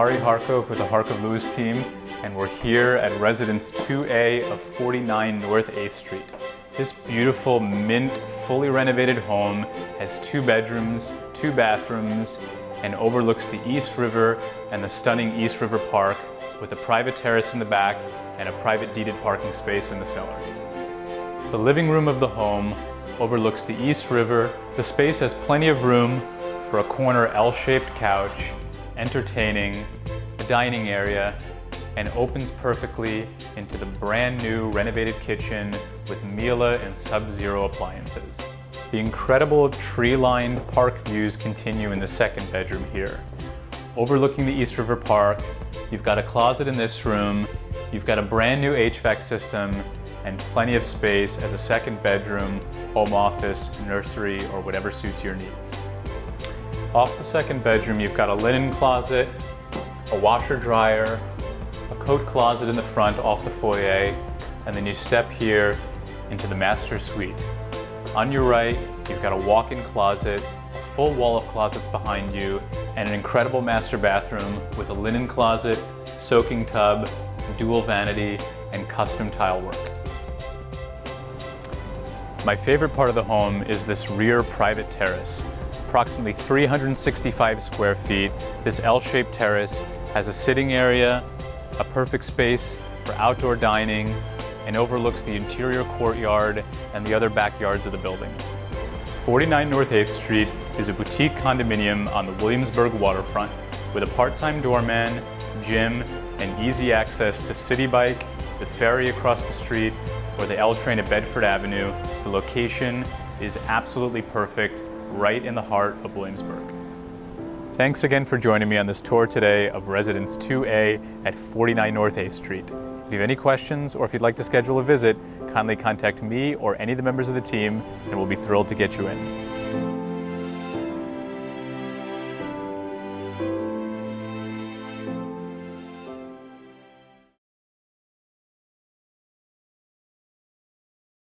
Ari Harkov with the WLewis team, and we're here at Residence 2A of 49 North 8th Street. This beautiful, mint, fully renovated home has 2 bedrooms, 2 bathrooms, and overlooks the East River and the stunning East River Park with a private terrace in the back and a private deeded parking space in the cellar. The living room of the home overlooks the East River. The space has plenty of room for a corner L-shaped couch, entertaining, a dining area, and opens perfectly into the brand new renovated kitchen with Miele and Sub-Zero appliances. The incredible tree-lined park views continue in the 2nd bedroom here. Overlooking the East River Park, you've got a closet in this room, you've got a brand new HVAC system, and plenty of space as a 2nd bedroom, home office, nursery, or whatever suits your needs. Off the 2nd bedroom, you've got a linen closet, a washer dryer, a coat closet in the front off the foyer, and then you step here into the master suite. On your right, you've got a walk-in closet, a full wall of closets behind you, and an incredible master bathroom with a linen closet, soaking tub, dual vanity, and custom tile work. My favorite part of the home is this rear private terrace. Approximately 365 square feet, this L-shaped terrace has a sitting area, a perfect space for outdoor dining, and overlooks the interior courtyard and the other backyards of the building. 49 North 8th Street is a boutique condominium on the Williamsburg waterfront with a part-time doorman, gym, and easy access to City Bike, the ferry across the street, or the L train at Bedford Avenue. The location is absolutely perfect, right in the heart of Williamsburg. Thanks again for joining me on this tour today of Residence 2A at 49 North 8th Street. If you have any questions or if you'd like to schedule a visit, kindly contact me or any of the members of the team, and we'll be thrilled to get you in.